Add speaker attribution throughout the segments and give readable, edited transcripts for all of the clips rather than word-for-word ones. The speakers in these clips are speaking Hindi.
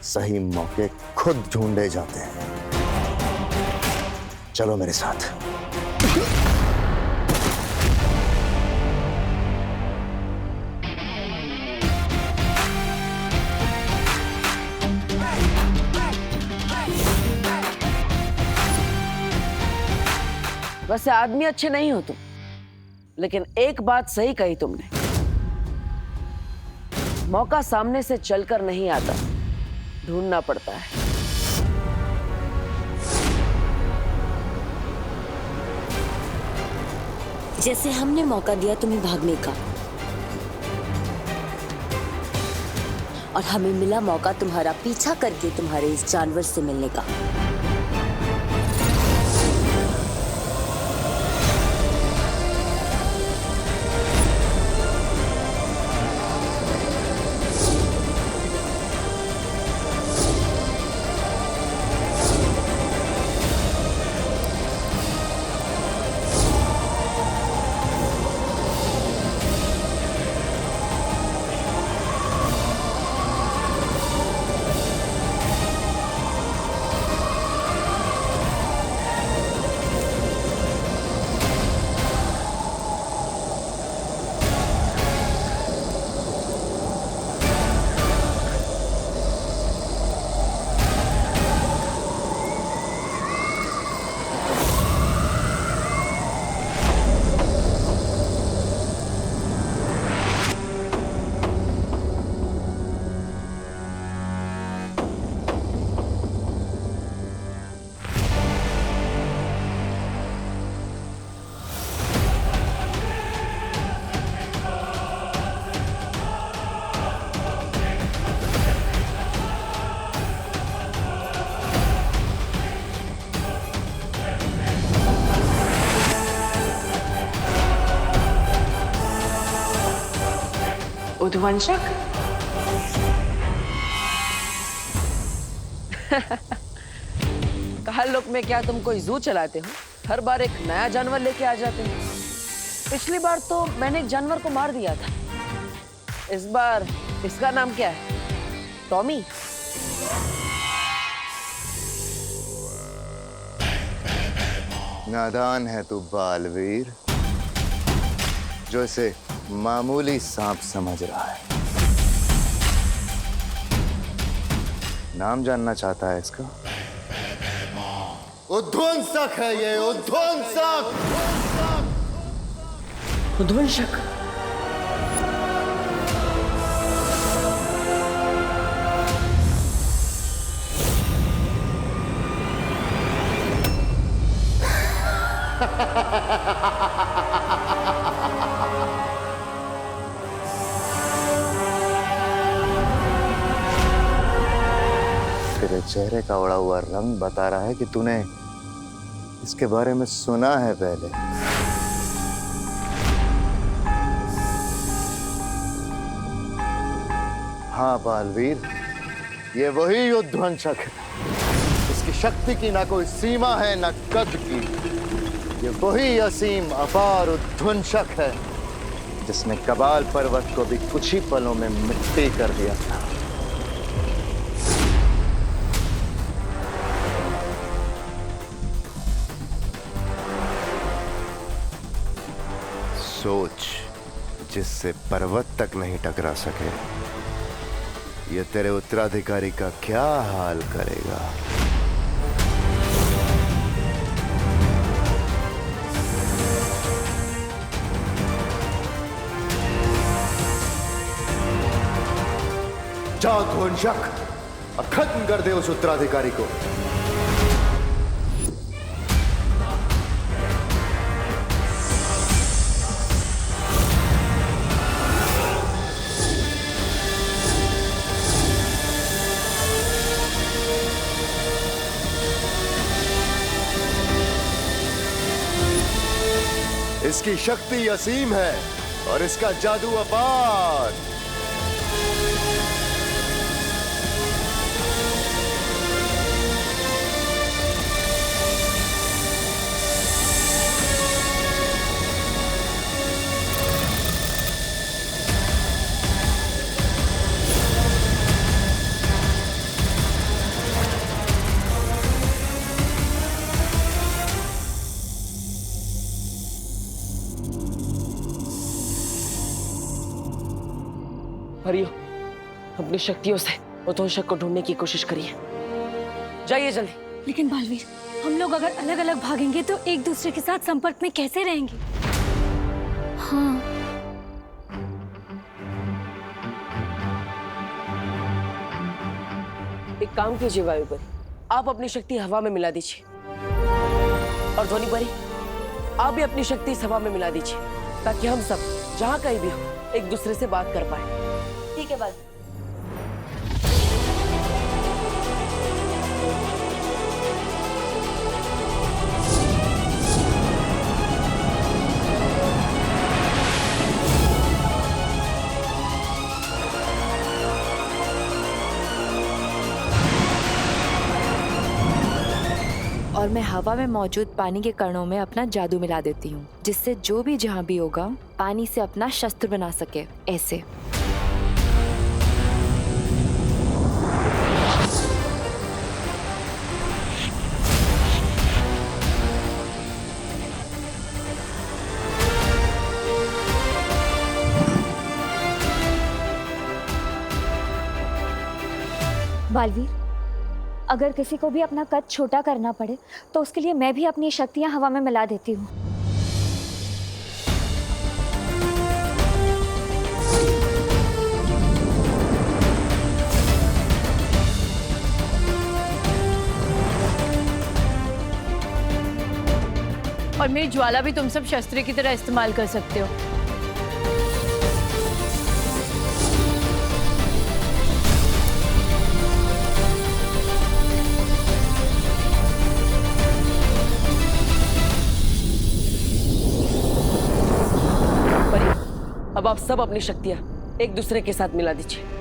Speaker 1: सही मौके खुद ढूंढे जाते हैं। चलो मेरे साथ।
Speaker 2: वैसे आदमी अच्छे नहीं हो तुम, लेकिन एक बात सही कही तुमने, मौका सामने से चलकर नहीं आता, ढूंढना पड़ता है।
Speaker 3: जैसे हमने मौका दिया तुम्हें भागने का, और हमें मिला मौका तुम्हारा पीछा करके तुम्हारे इस जानवर से मिलने का।
Speaker 2: उद्वंशक? काल लोक में क्या तुम कोई जू चलाते हो? हर बार एक नया जानवर लेके आ जाते हो। पिछली बार तो मैंने एक जानवर को मार दिया था, इस बार इसका नाम क्या है? टॉमी?
Speaker 1: नादान है तू बालवीर, जो इसे मामूली सांप समझ रहा है। नाम जानना चाहता है इसका? उद्वंसक है ये, उद्वंसक।
Speaker 2: उद्वंशक?
Speaker 1: तेरे चेहरे का उड़ा हुआ रंग बता रहा है कि तूने इसके बारे में सुना है पहले। हाँ बालवीर, ये वही उद्वंशक है। इसकी शक्ति की ना कोई सीमा है ना कद की। ये वही असीम अपार उद्वंशक है जिसने कबाल पर्वत को भी कुछ ही पलों में मिट्टी कर दिया था। सोच, जिससे पर्वत तक नहीं टकरा सके, ये तेरे उत्तराधिकारी का क्या हाल करेगा। जा ध्वंसक, और खत्म कर दे उस उत्तराधिकारी को। इसकी शक्ति असीम है और इसका जादू अपार।
Speaker 2: हरियो, अपनी शक्तियों से उद्वंशक को ढूंढने की कोशिश करिए। जाइए जल्दी।
Speaker 4: लेकिन बालवीर, हम लोग अगर अलग अलग भागेंगे तो एक दूसरे के साथ संपर्क में कैसे रहेंगे? हाँ,
Speaker 2: एक काम कीजिए वायु परी, आप अपनी शक्ति हवा में मिला दीजिए, और ध्वनि परी आप भी अपनी शक्ति इस हवा में मिला दीजिए, ताकि हम सब जहाँ कहीं भी हो एक दूसरे से बात कर पाए।
Speaker 3: ठीक है बाल।
Speaker 5: और मैं हवा में मौजूद पानी के कणों में अपना जादू मिला देती हूँ, जिससे जो भी जहाँ भी होगा पानी से अपना शस्त्र बना सके। ऐसे
Speaker 4: बालवीर, अगर किसी को भी अपना कद छोटा करना पड़े तो उसके लिए मैं भी अपनी शक्तियां हवा में मिला देती हूँ। और मेरी ज्वाला भी तुम सब शस्त्र की तरह इस्तेमाल कर सकते हो।
Speaker 2: अब आप सब अपनी शक्तियां एक दूसरे के साथ मिला दीजिए।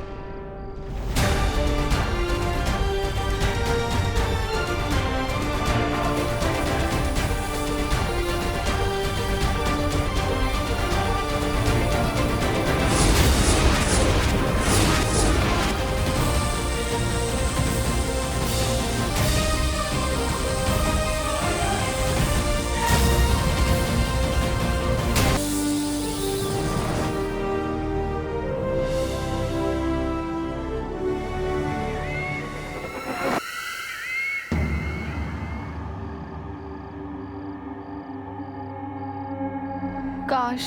Speaker 6: काश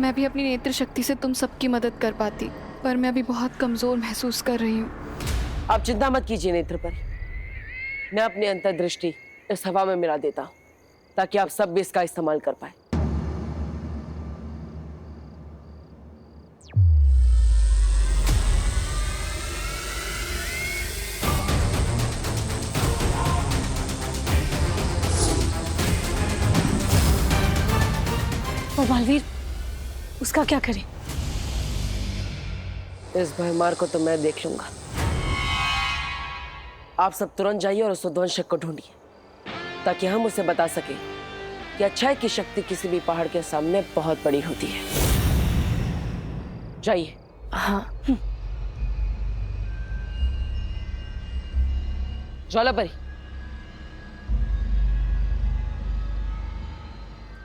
Speaker 6: मैं भी अपनी नेत्र शक्ति से तुम सबकी मदद कर पाती, पर मैं अभी बहुत कमजोर महसूस कर रही हूँ।
Speaker 2: आप चिंता मत कीजिए नेत्र पर, मैं अपनी अंतर्दृष्टि इस हवा में मिला देता हूँ, ताकि आप सब भी इसका इस्तेमाल कर पाए।
Speaker 4: और बालवीर, उसका क्या करें?
Speaker 2: इस भयमार को तो मैं देख लूंगा। आप सब तुरंत जाइए और उस उद्वंशक को ढूंढिए, ताकि हम उसे बता सके कि अच्छाई की शक्ति किसी भी पहाड़ के सामने बहुत बड़ी होती है। जाइए।
Speaker 5: हाँ।
Speaker 2: ज्वाला परी,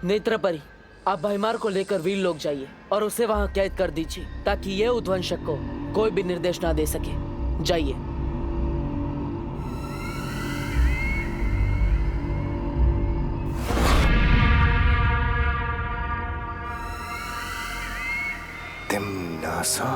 Speaker 2: नेत्र परी, आप भयमार को लेकर वीर लोग जाइए और उसे वहां कैद कर दीजिए, ताकि ये उद्वंशक को कोई भी निर्देश ना दे सके। जाइए।
Speaker 1: तिम्नासा।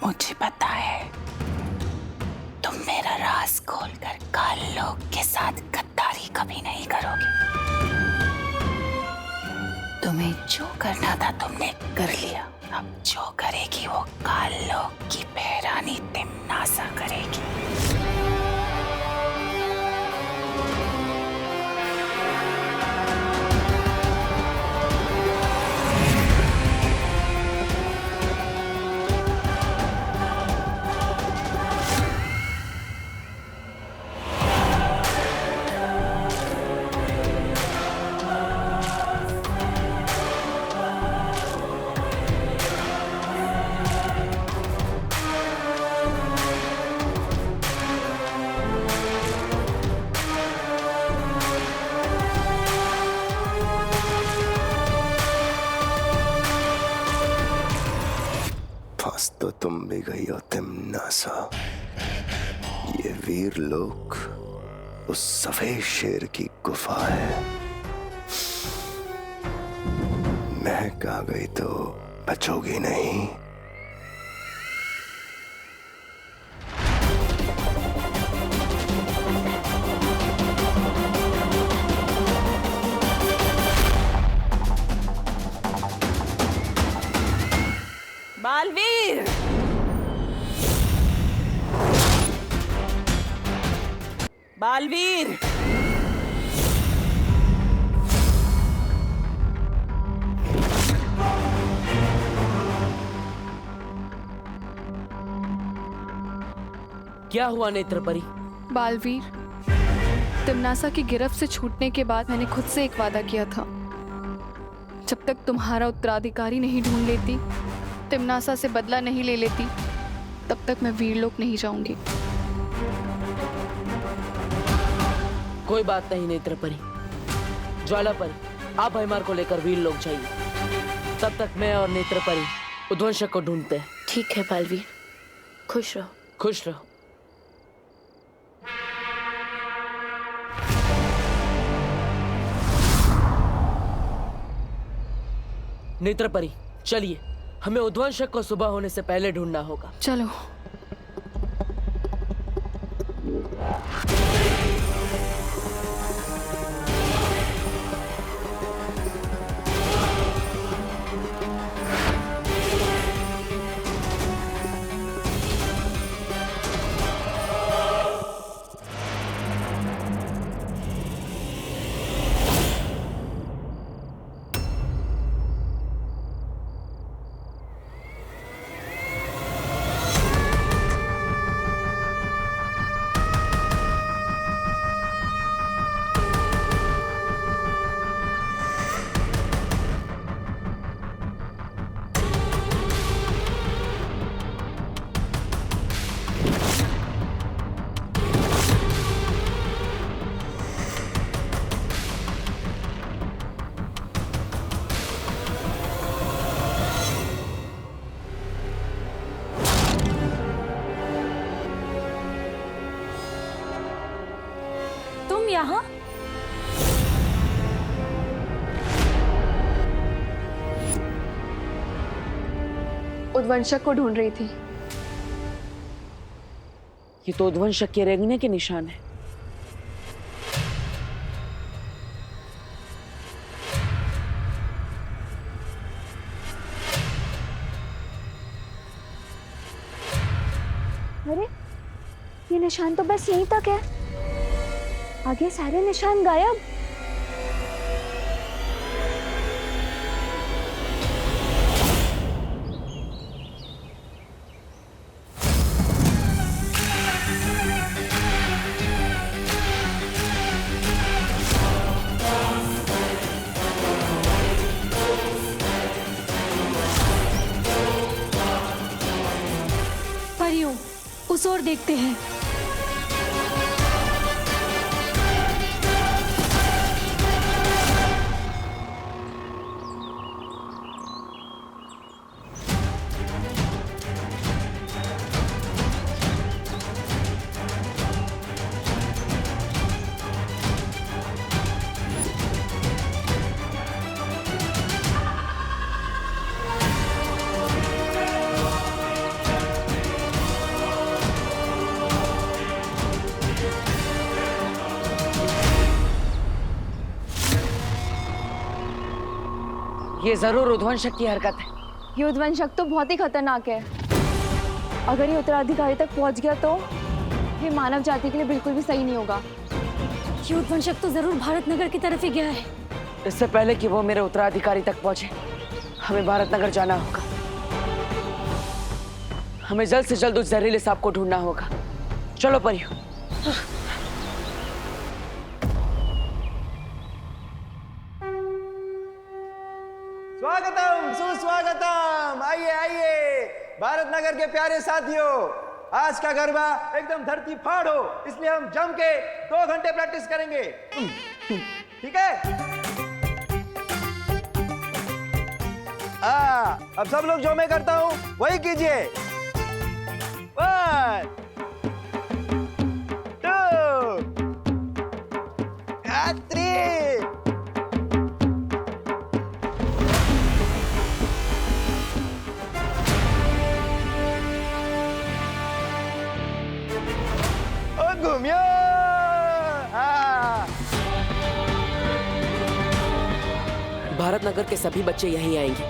Speaker 7: मुझे पता है तुम मेरा राज खोलकर काल लोक के साथ गद्दारी कभी नहीं करोगे। तुम्हें जो करना था तुमने कर लिया, अब जो करेगी वो काल लोक की बहरानी तिम्नासा करेगी।
Speaker 8: तुम भी गई हो तिम्नासा। ये वीर लोक उस सफेद शेर की गुफा है। महक आ गई तो बचोगी नहीं।
Speaker 2: बालवीर, बालवीर,
Speaker 9: क्या हुआ नेत्र परी?
Speaker 6: बालवीर, तिम्नासा की गिरफ्त से छूटने के बाद मैंने खुद से एक वादा किया था, जब तक तुम्हारा उत्तराधिकारी नहीं ढूंढ लेती, तिम्नासा से बदला नहीं ले लेती, तब तक मैं वीरलोक नहीं जाऊंगी।
Speaker 9: कोई बात नहीं नेत्र परी। ज्वाला परी, आप भयमार को लेकर वीरलोक जाइए। तब तक मैं और नेत्र परी उद्वंशक को ढूंढते हैं।
Speaker 5: ठीक है बालवीर, खुश रहो।
Speaker 9: खुश रहो। नेत्र परी, चलिए, हमें उद्वंशक को सुबह होने से पहले ढूंढना होगा।
Speaker 6: चलो।
Speaker 4: यहाँ?
Speaker 6: उद्वंशक को ढूंढ रही थी।
Speaker 2: ये तो उद्वंशक के रेंगने के निशान है।
Speaker 4: अरे, ये निशान तो बस यहीं तक है, आगे सारे निशान गायब।
Speaker 10: परियों, उस ओर देखते हैं।
Speaker 2: ये जरूर उद्वंशक की हरकत है।
Speaker 6: ये उद्वंशक तो बहुत ही खतरनाक है। अगर ये उत्तराधिकारी तक पहुंच गया तो ये मानव जाति के लिए बिल्कुल भी सही नहीं होगा।
Speaker 10: ये उद्वंशक तो जरूर भारत नगर की तरफ ही गया है।
Speaker 2: इससे पहले कि वो मेरे उत्तराधिकारी तक पहुंचे, हमें भारत नगर जाना होगा। हमें जल्द से जल्द उस जहरीले सांप को ढूंढना होगा। चलो परियों।
Speaker 11: स्वागतम, सुस्वागतम। आइए आइए भारत नगर के प्यारे साथियों, आज का गरबा एकदम धरती फाड़ हो, इसलिए हम जम के 2 घंटे प्रैक्टिस करेंगे। ठीक है? अब सब लोग जो मैं करता हूं वही कीजिए। घूमियो।
Speaker 9: भारत नगर के सभी बच्चे यहीं आएंगे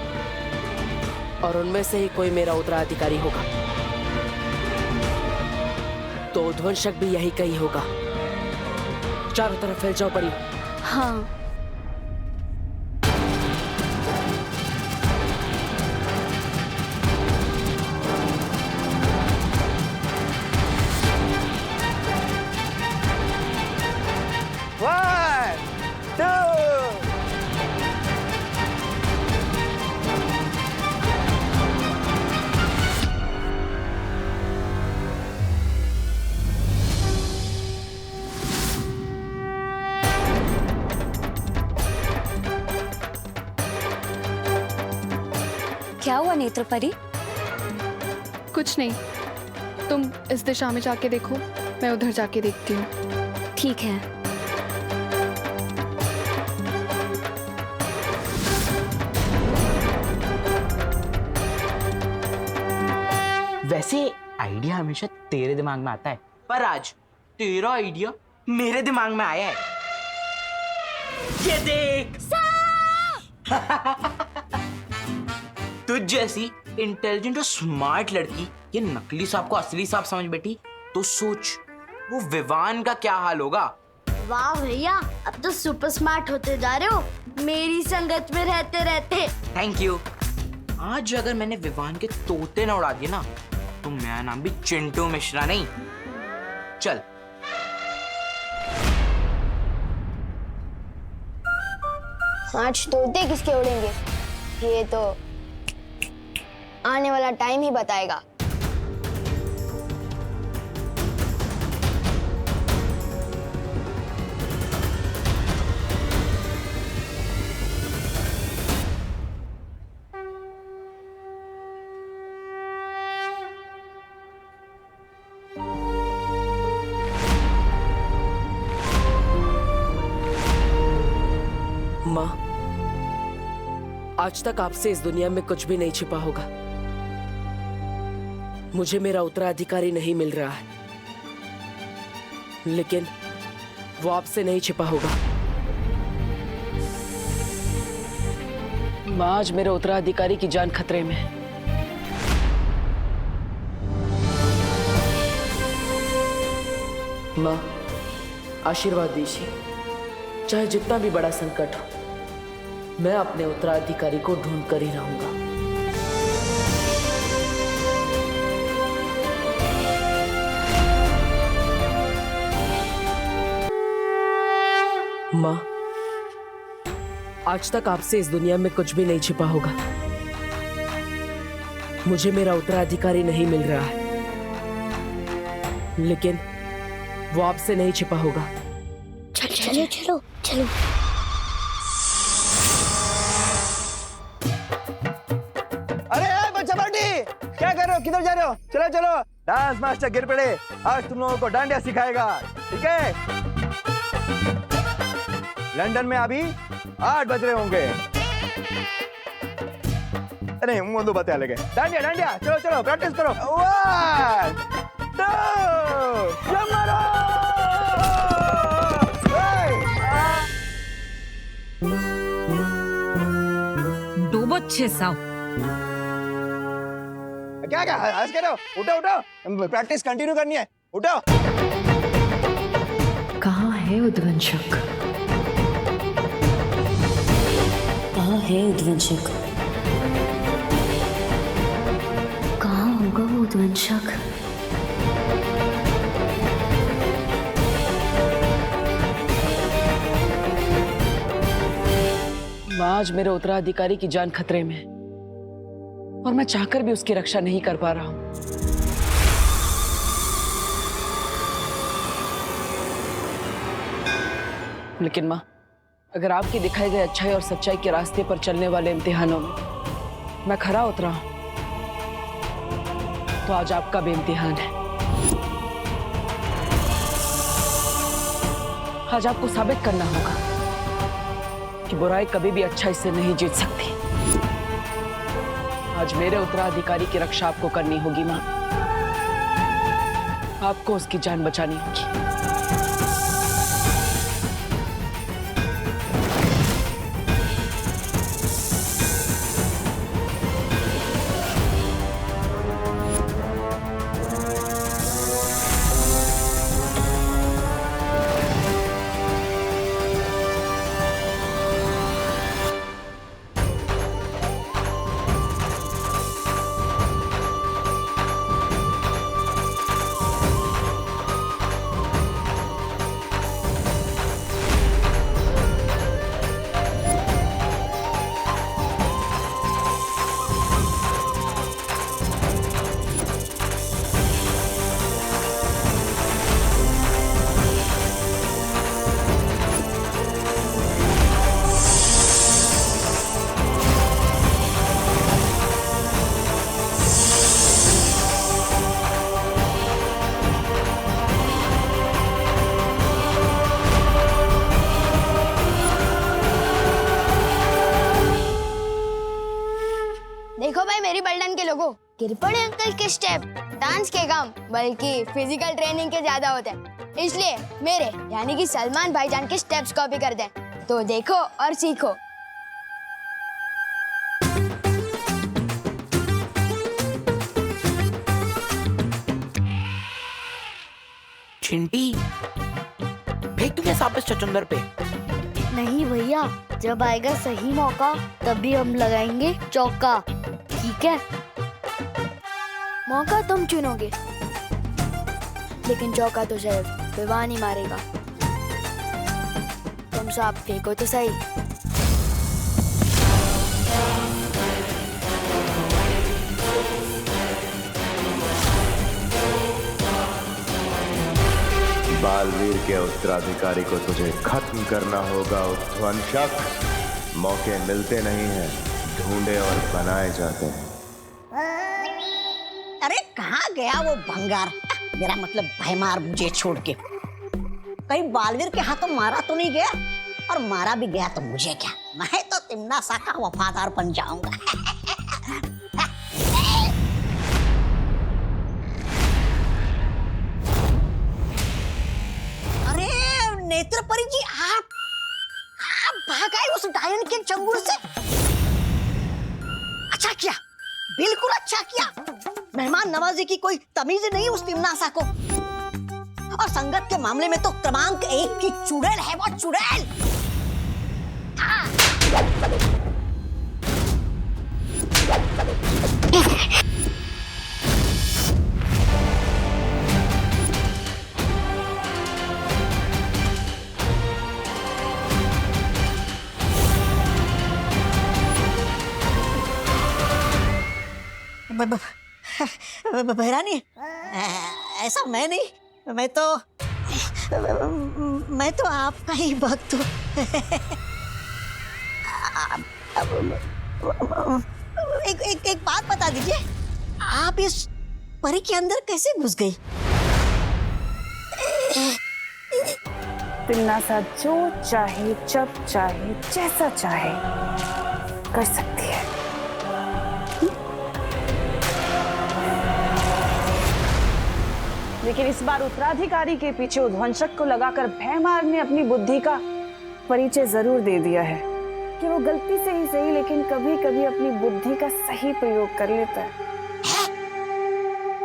Speaker 9: और उनमें से ही कोई मेरा उत्तराधिकारी होगा। तो ध्वंसक भी यही कहीं होगा। चारों तरफ फैल जाओ परी।
Speaker 10: हाँ।
Speaker 11: One, two.
Speaker 4: क्या हुआ नेत्रपरी?
Speaker 6: कुछ नहीं, तुम इस दिशा में जाके देखो, मैं उधर जाके देखती हूँ।
Speaker 4: ठीक है।
Speaker 12: वैसे आइडिया हमेशा तेरे दिमाग में आता है, पर आज तेरा आइडिया मेरे दिमाग में आया है। ये देख तुझ जैसी इंटेलिजेंट और स्मार्ट लड़की ये नकली सांप को असली सांप समझ बैठी, तो सोच वो विवान का क्या हाल होगा।
Speaker 13: वाह भैया, अब तो सुपर स्मार्ट होते जा रहे हो मेरी संगत में रहते रहते।
Speaker 12: Thank you. आज अगर मैंने विवान के तोते न उड़ा दिए ना, तो मेरा नाम भी चिंटू मिश्रा नहीं। चल
Speaker 13: आज तोते किसके उड़ेंगे ये तो आने वाला टाइम ही बताएगा।
Speaker 9: माँ, आज तक आपसे इस दुनिया में कुछ भी नहीं छिपा होगा। मुझे मेरा उत्तराधिकारी नहीं मिल रहा है, लेकिन वो आपसे नहीं छिपा होगा। माँ, आज मेरे उत्तराधिकारी की जान खतरे में है। माँ, आशीर्वाद दीजिए। चाहे जितना भी बड़ा संकट हो, मैं अपने उत्तराधिकारी को ढूंढ कर ही रहूंगा। माँ, आज तक आपसे इस दुनिया में कुछ भी नहीं छिपा होगा। मुझे मेरा उत्तराधिकारी नहीं मिल रहा है, लेकिन वो आपसे नहीं छिपा होगा।
Speaker 13: चलो चलो चलो।
Speaker 11: अरे बच्चा पार्टी, क्या कर रहे हो, किधर जा रहे हो? चलो चलो, डांस मास्टर गिर पड़े, आज तुम लोगों को डांडिया सिखाएगा, ठीक है? लंदन में अभी 8 बज रहे होंगे। नहीं, मुंह दो बता लगे। डांडिया डांडिया, चलो चलो, प्रैक्टिस करो। 1, 2, जंप मारो।
Speaker 10: डूबो 600।
Speaker 11: क्या क्या हंस के रहो? उठो उठो, प्रैक्टिस कंटिन्यू करनी है, उठो।
Speaker 5: कहाँ है उद्वंशक?
Speaker 3: कहाँ है उद्वंशक? कहाँ होगा वो उद्वंशक?
Speaker 9: आज मेरे उत्तराधिकारी की जान खतरे में है और मैं चाहकर भी उसकी रक्षा नहीं कर पा रहा हूं। लेकिन माँ, अगर आपकी दिखाई गई अच्छाई और सच्चाई के रास्ते पर चलने वाले इम्तिहानों में मैं खरा उतरा हूं, तो आज आपका भी इम्तिहान है। आज आपको साबित करना होगा कि बुराई कभी भी अच्छाई से नहीं जीत सकती। आज मेरे उत्तराधिकारी की रक्षा आपको करनी होगी माँ। आपको उसकी जान बचानी होगी।
Speaker 13: गिर पड़े अंकल के स्टेप डांस के कम बल्कि फिजिकल ट्रेनिंग के ज्यादा होते हैं, इसलिए मेरे यानी कि सलमान भाईजान के स्टेप्स कॉपी कर दें। तो देखो और सीखो।
Speaker 12: चिंटी फेंक दूंगा साबिस चचुंदर पे।
Speaker 13: नहीं भैया, जब आएगा सही मौका तभी हम लगाएंगे चौका, ठीक है? मौका तुम चुनोगे, लेकिन चौका तो शायद विवान ही मारेगा। तुम सब फेंको तो सही।
Speaker 8: बालवीर के उत्तराधिकारी को तुझे खत्म करना होगा उद्वंशक। मौके मिलते नहीं हैं, ढूंढे और बनाए जाते हैं।
Speaker 14: अरे कहाँ गया वो भंगार? मेरा मतलब भैमार मुझे छोड़ के कहीं बालवीर के हाथों मारा तो नहीं गया, और मारा भी गया तो मुझे क्या, मैं तो तिम्नासा का वफादार बन जाऊंगा। अरे नेत्रपरी जी, आप भाग आए उस डायन के चंगुल से। अच्छा किया, बिल्कुल अच्छा किया। मेहमान नवाजी की कोई तमीज नहीं उस तिम्नासा को, और संगत के मामले में तो क्रमांक 1 की चुड़ैल है वो चुड़ैल। बहरानी, ऐसा मैं नहीं, मैं तो आपका ही भक्त हूँ। एक बात बता दीजिए, आप इस परी के अंदर कैसे घुस गई?
Speaker 15: तिम्नासा जो चाहे, जब चाहे, जैसा चाहे कर सकती है। लेकिन इस बार उत्तराधिकारी के पीछे उद्वंशक को लगाकर भैमार ने अपनी बुद्धि का परिचय जरूर दे दिया है कि वो गलती से ही सही, लेकिन कभी कभी अपनी बुद्धि का सही प्रयोग कर लेता है।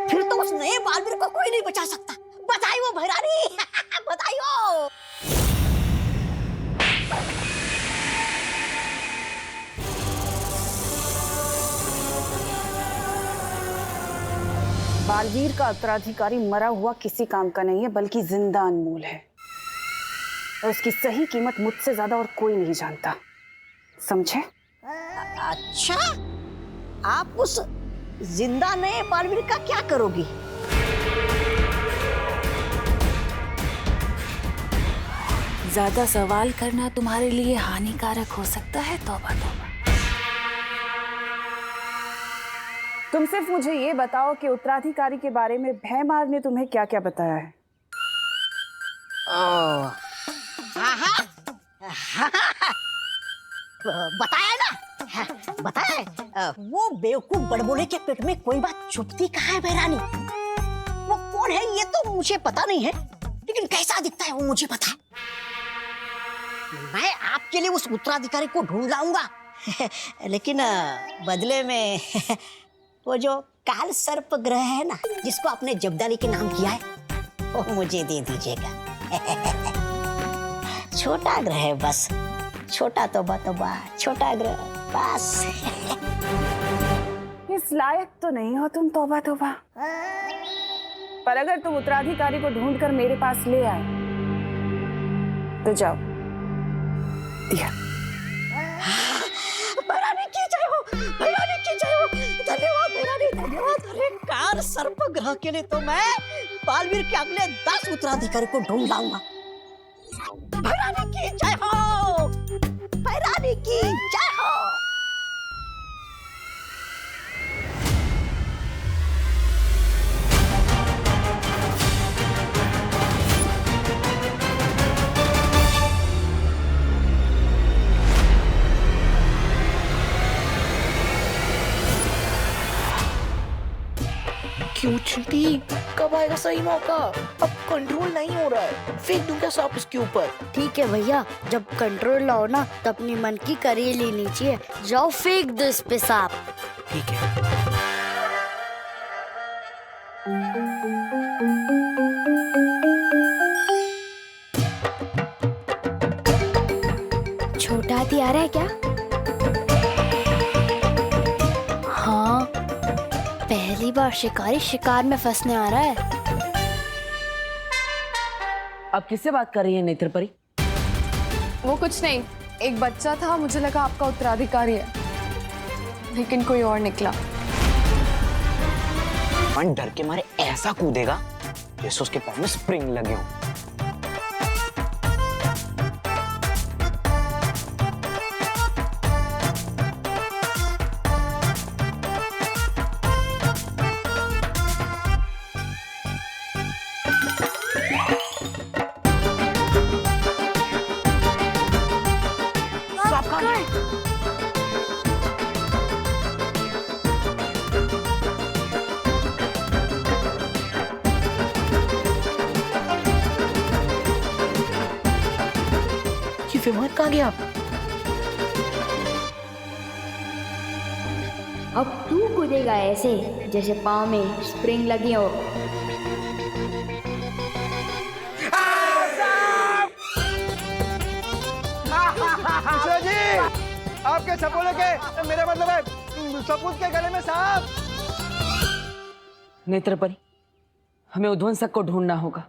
Speaker 14: फिर तो उस नए बालवीर को कोई नहीं बचा सकता। बताइयो भैरानी, बताइयो।
Speaker 15: बालवीर का उत्तराधिकारी मरा हुआ किसी काम का नहीं है, बल्कि जिंदा अनमोल है, और उसकी सही कीमत मुझसे ज्यादा और कोई नहीं जानता, समझे?
Speaker 14: अच्छा, आप उस जिंदा नए बालवीर का क्या करोगी?
Speaker 7: ज्यादा सवाल करना तुम्हारे लिए हानिकारक हो सकता है। तौबा तौबा।
Speaker 15: तुम सिर्फ मुझे ये बताओ कि उत्तराधिकारी के बारे में भैमार ने तुम्हें क्या क्या बताया है?
Speaker 14: बताया ना, बताया। वो बेवकूफ बड़बोले के पेट में कोई बात छुपती कहाँ है भैरानी? वो कौन है ये तो मुझे पता नहीं है, लेकिन कैसा दिखता है वो मुझे पता है। मैं आपके लिए उस उत्तराधिकारी को ढूंढ लाऊंगा, लेकिन बदले में वो जो काल सर्प ग्रह है ना, जिसको आपने जब्दाली के नाम किया है, वो मुझे दे दीजिएगा। छोटा ग्रह है बस, छोटा तौबा, छोटा ग्रह बस।
Speaker 15: इस लायक तो नहीं हो तुम, तौबा तौबा। पर अगर तुम उत्तराधिकारी को ढूंढकर मेरे पास ले आए तो जाओ, दिया।
Speaker 14: भैरानी की जय हो, भैरानी की जय हो। धन्यवाद भैरानी, धन्यवाद। अरे काल सर्प ग्रह के लिए तो मैं बालवीर के अगले 10 उत्तराधिकारी को ढूंढ लाऊंगा। भैरानी की जय हो, भैरानी की जय हो।
Speaker 12: चीटी, कब आएगा सही मौका? अब कंट्रोल नहीं हो रहा है, फेंक दूं क्या सांप उसके ऊपर?
Speaker 13: ठीक है भैया, जब कंट्रोल लाओ ना तो अपनी मन की कर ही लेनी चाहिए। जाओ फेंक दो इस पे सांप।
Speaker 12: ठीक है।
Speaker 13: छोटा हाथी आ रहा है क्या? हाँ, पहली बार शिकारी शिकार में फंसने आ रहा है।
Speaker 2: अब किससे बात कर रही है नेत्र परी?
Speaker 6: वो कुछ नहीं, एक बच्चा था, मुझे लगा आपका उत्तराधिकारी है, लेकिन कोई और निकला।
Speaker 12: मन डर के मारे ऐसा कूदेगा जैसे उसके पैर में स्प्रिंग लगे हो। विमान कहाँ गया?
Speaker 4: अब तू कूदेगा ऐसे जैसे पाँव में स्प्रिंग लगी हो।
Speaker 11: मिश्रा जी, आपके सपूत के, मेरा मतलब है सपूत के गले में सांप।
Speaker 2: नेत्र परी, हमें उध्वंसक को ढूंढना होगा,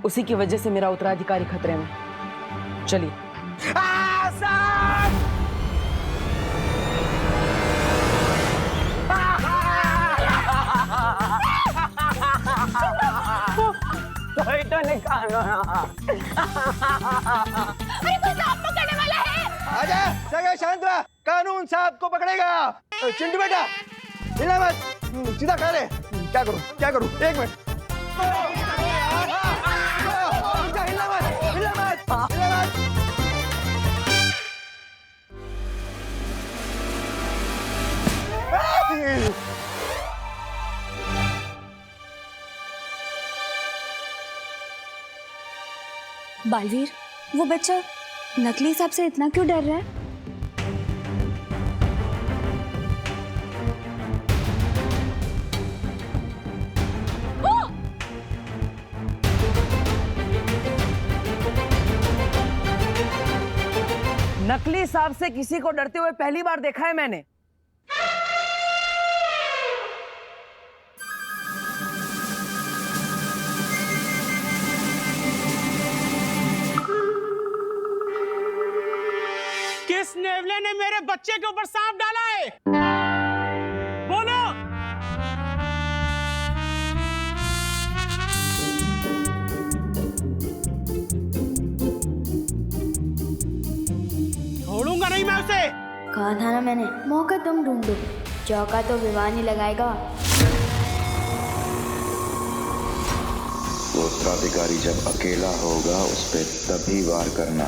Speaker 2: उसी की वजह से मेरा उत्तराधिकारी खतरे में। चलिए।
Speaker 12: तो निकालो ना।
Speaker 13: अरे कोई सांप पकड़ने वाला है।
Speaker 11: आजा, सगे शांत रहा, कानून सांप को पकड़ेगा। चिंटू बेटा, हिला मत, सीधा खा ले। क्या करूं? क्या करूं? एक मिनट। हिला मत, हिला मत, हिला मत।
Speaker 4: बालवीर, वो बच्चा नकली सांप से इतना क्यों डर रहा है?
Speaker 2: नकली सांप से किसी को डरते हुए पहली बार देखा है मैंने।
Speaker 16: किस नेवले ने मेरे बच्चे के ऊपर सांप डाला है? बोलो। छोड़ूंगा नहीं मैं उसे।
Speaker 13: कहा था ना मैंने, मौका तुम ढूंढो, चौका तो विमान ही लगाएगा।
Speaker 8: वो उत्तराधिकारी जब अकेला होगा उस पे तभी वार करना।